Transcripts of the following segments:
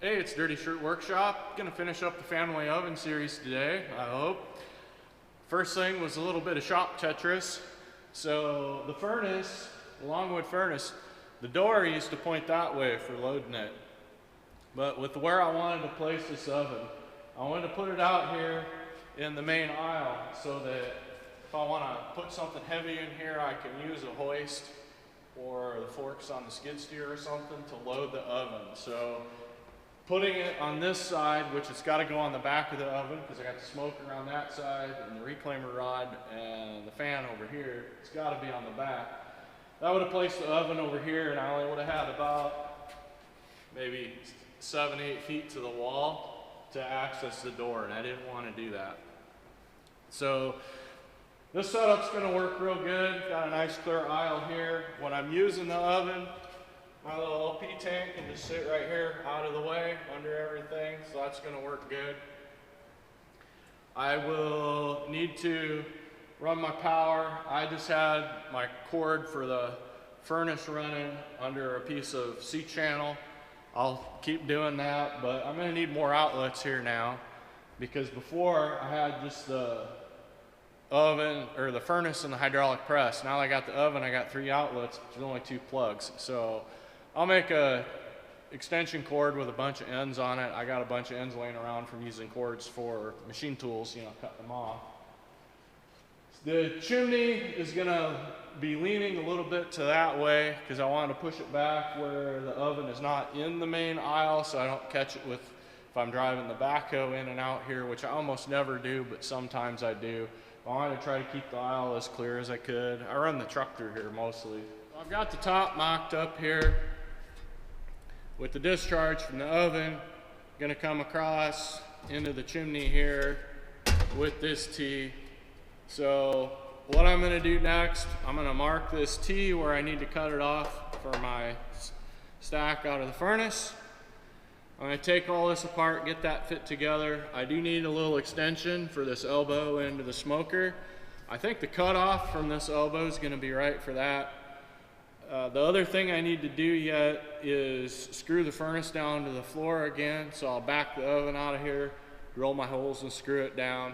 Hey, it's Dirty Shirt Workshop. Gonna finish up the family oven series today, I hope. First thing was a little bit of shop Tetris. So the furnace, the Longwood furnace, the door used to point that way for loading it. But with where I wanted to place this oven, I wanted to put it out here in the main aisle so that if I want to put something heavy in here, I can use a hoist or the forks on the skid steer or something to load the oven. So putting it on this side, which it's got to go on the back of the oven because I got the smoker on that side and the reclaimer rod and the fan over here, it's got to be on the back. That would have placed the oven over here and I only would have had about maybe 7-8 feet to the wall to access the door, and I didn't want to do that. So this setup's going to work real good. Got a nice clear aisle here. When I'm using the oven, my little LP tank can just sit right here out of the way under everything, so that's going to work good. I will need to run my power. I just had my cord for the furnace running under a piece of C-channel. I'll keep doing that, but I'm going to need more outlets here now because before I had just the oven or the furnace and the hydraulic press. Now I got the oven, I got 3 outlets, there's only 2 plugs. So I'll make a extension cord with a bunch of ends on it. I got a bunch of ends laying around from using cords for machine tools, cut them off. The chimney is gonna be leaning a little bit to that way because I wanted to push it back where the oven is not in the main aisle so I don't catch it with, if I'm driving the backhoe in and out here, which I almost never do, but sometimes I do. I wanted to try to keep the aisle as clear as I could. I run the truck through here mostly. I've got the top mocked up here with the discharge from the oven. Gonna come across into the chimney here with this T. So what I'm gonna do next, I'm gonna mark this T where I need to cut it off for my stack out of the furnace. I'm gonna take all this apart, get that fit together. I do need a little extension for this elbow into the smoker. I think the cutoff from this elbow is gonna be right for that. The other thing I need to do yet is screw the furnace down to the floor again. So I'll back the oven out of here, drill my holes and screw it down.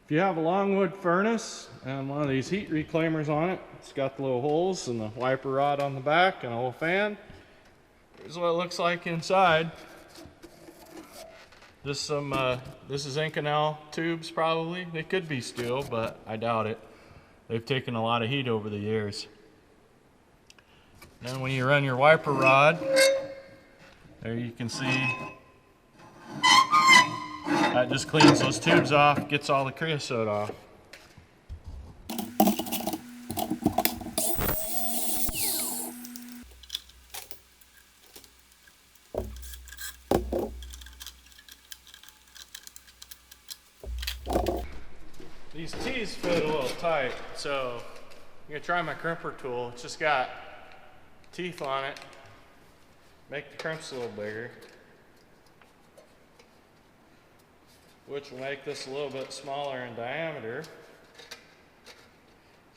If you have a Longwood furnace and one of these heat reclaimers on it, it's got the little holes and the wiper rod on the back and a little fan. Here's what it looks like inside. This is Inconel tubes probably. They could be steel, but I doubt it. They've taken a lot of heat over the years. Then when you run your wiper rod, there you can see that just cleans those tubes off, gets all the creosote off. These T's fit a little tight, so I'm gonna try my crimper tool. It's just got teeth on it. Make the crimps a little bigger, which will make this a little bit smaller in diameter,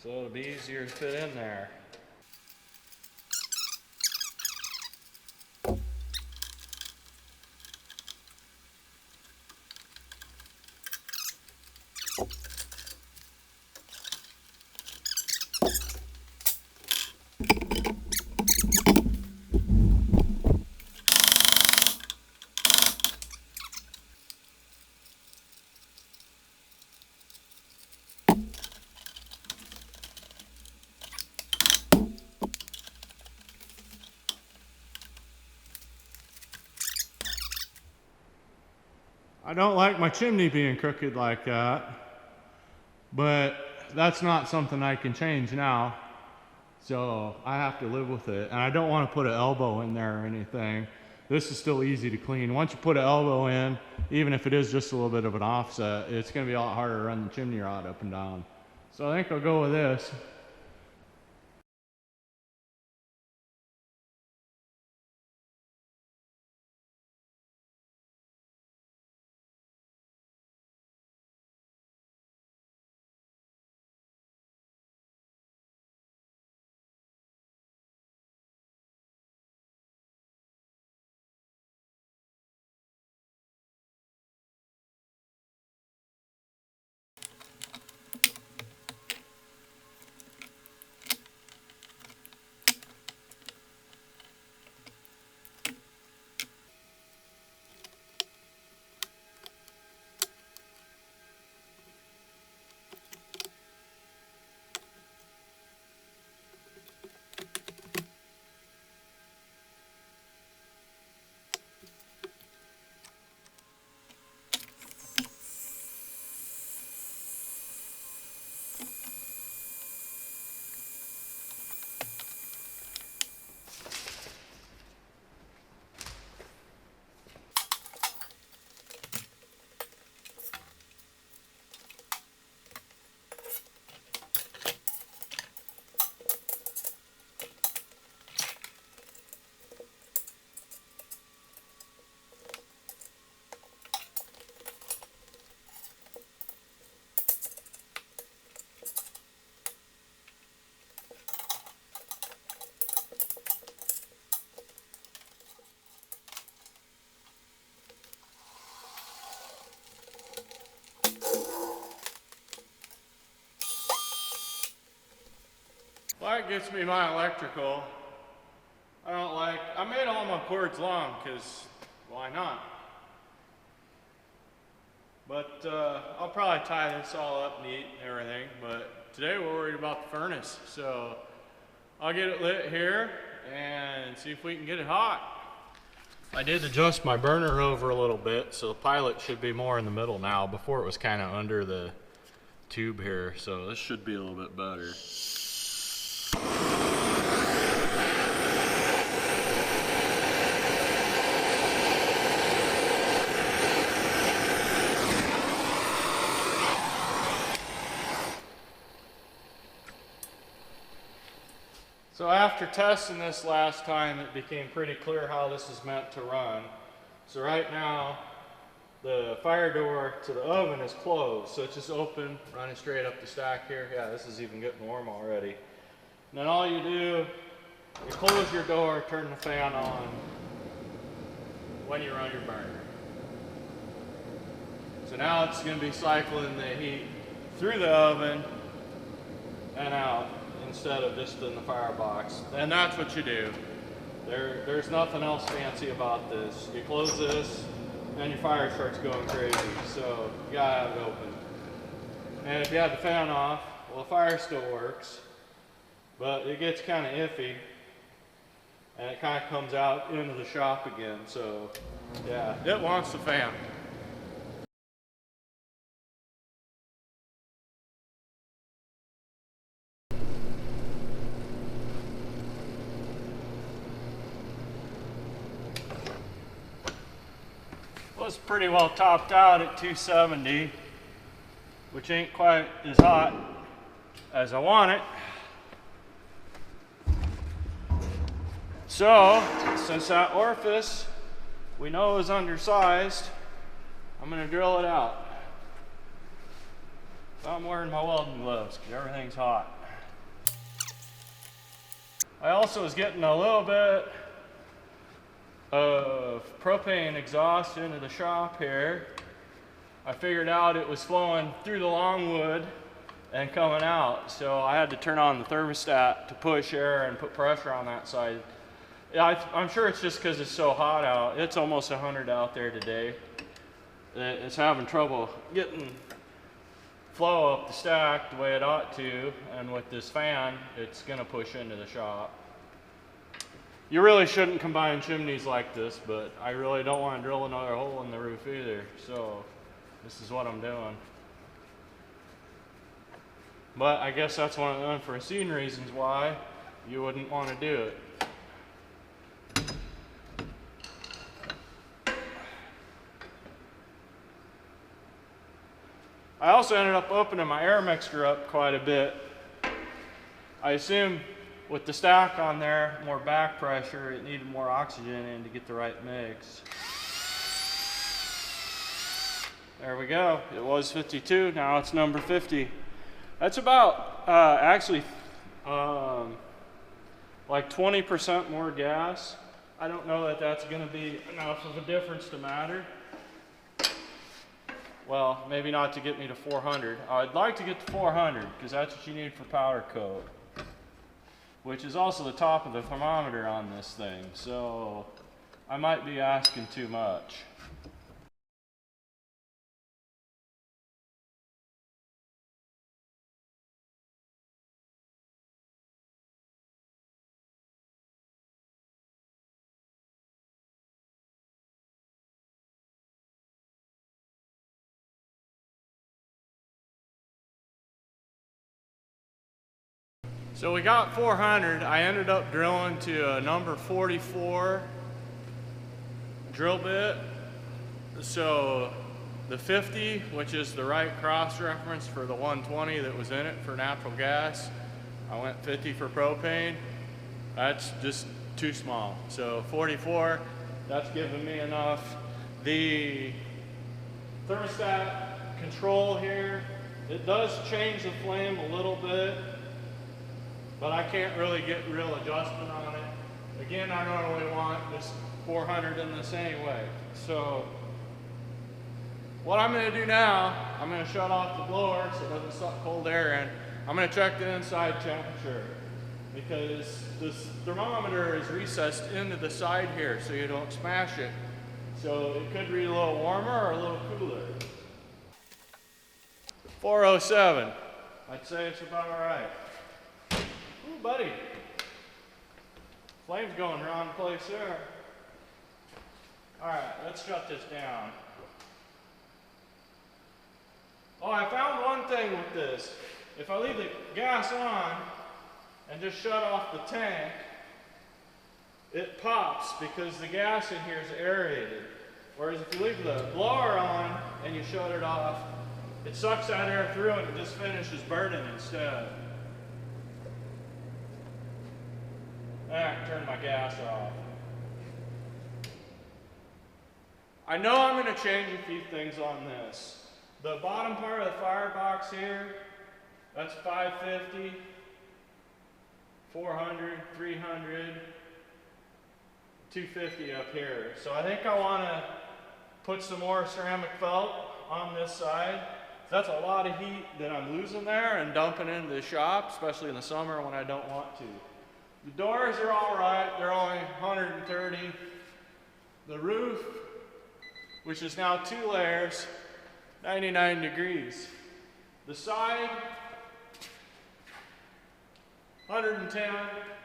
so it'll be easier to fit in there. I don't like my chimney being crooked like that, but that's not something I can change now, so I have to live with it. And I don't want to put an elbow in there or anything. This is still easy to clean. Once you put an elbow in, even if it is just a little bit of an offset, it's going to be a lot harder to run the chimney rod up and down. So I think I'll go with this. that gets me my electrical. I made all my cords long because why not? But I'll probably tie this all up neat and everything, but today we're worried about the furnace. So I'll get it lit here and see if we can get it hot. I did adjust my burner over a little bit, so the pilot should be more in the middle now. Before it was kind of under the tube here, so this should be a little bit better. So after testing this last time, it became pretty clear how this is meant to run. So right now, the fire door to the oven is closed, so it's just open, running straight up the stack here. Yeah, this is even getting warm already. And then all you do, you close your door, turn the fan on when you run your burner. So now it's going to be cycling the heat through the oven and out, instead of just in the firebox. And that's what you do. There's nothing else fancy about this. You close this and your fire starts going crazy, so you gotta have it open. And if you have the fan off, well, the fire still works, but it gets kind of iffy and it kind of comes out into the shop again. So yeah, it wants the fan. Well, it's pretty well topped out at 270, which ain't quite as hot as I want it. So, since that orifice we know is undersized, I'm going to drill it out. I'm wearing my welding gloves because everything's hot. I also was getting a little bit of propane exhaust into the shop here. I figured out it was flowing through the Longwood and coming out, so I had to turn on the thermostat to push air and put pressure on that side. Yeah, I'm sure it's just because it's so hot out. It's almost 100 out there today. It's having trouble getting flow up the stack the way it ought to, and with this fan, it's going to push into the shop. You really shouldn't combine chimneys like this, but I really don't want to drill another hole in the roof either, so this is what I'm doing. But I guess that's one of the unforeseen reasons why you wouldn't want to do it. I also ended up opening my air mixture up quite a bit. I assume with the stack on there, more back pressure, it needed more oxygen in to get the right mix. There we go. It was 52, now it's number 50. That's about, like 20% more gas. I don't know that that's going to be enough of a difference to matter. Well, maybe not to get me to 400. I'd like to get to 400 because that's what you need for powder coat, which is also the top of the thermometer on this thing, so I might be asking too much. So we got 400. I ended up drilling to a number 44 drill bit. So the 50, which is the right cross reference for the 120 that was in it for natural gas, I went 50 for propane. That's just too small. So 44, that's giving me enough. The thermostat control here, it does change the flame a little bit, but I can't really get real adjustment on it. Again, I normally want this 400 in this anyway. So what I'm going to do now, I'm going to shut off the blower so it doesn't suck cold air in. I'm going to check the inside temperature. because this thermometer is recessed into the side here so you don't smash it. So it could read a little warmer or a little cooler. 407. I'd say it's about all right. Ooh, buddy. Flame's going wrong place there. All right, let's shut this down. Oh, I found one thing with this. If I leave the gas on and just shut off the tank, it pops because the gas in here is aerated. Whereas if you leave the blower on and you shut it off, it sucks that air through and it just finishes burning instead. I can turn my gas off. I know I'm going to change a few things on this. The bottom part of the firebox here, that's 550, 400, 300, 250 up here. So I think I want to put some more ceramic felt on this side. That's a lot of heat that I'm losing there and dumping into the shop, especially in the summer when I don't want to. The doors are all right, they're only 130. The roof, which is now 2 layers, 99 degrees. The side, 110.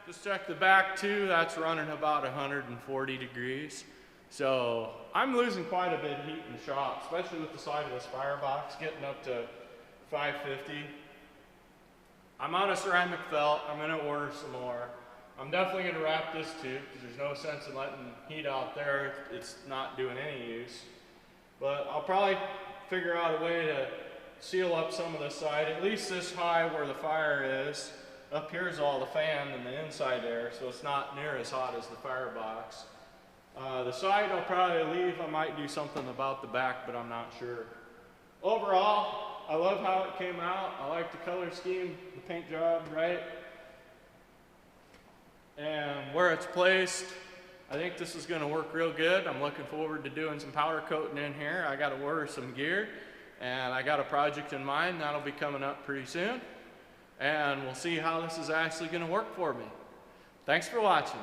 Just check the back too, that's running about 140 degrees. So I'm losing quite a bit of heat in the shop, especially with the side of this firebox, getting up to 550. I'm out of ceramic felt, I'm gonna order some more. I'm definitely gonna wrap this tube because there's no sense in letting heat out there. It's not doing any use. But I'll probably figure out a way to seal up some of the side, at least this high where the fire is. Up here is all the fan and the inside air, so it's not near as hot as the firebox. The side I'll probably leave. I might do something about the back, but I'm not sure. Overall, I love how it came out. I like the color scheme, the paint job, right? And where it's placed, I think this is going to work real good. I'm looking forward to doing some powder coating in here. I got to order some gear, and I got a project in mind that'll be coming up pretty soon. And we'll see how this is actually going to work for me. Thanks for watching.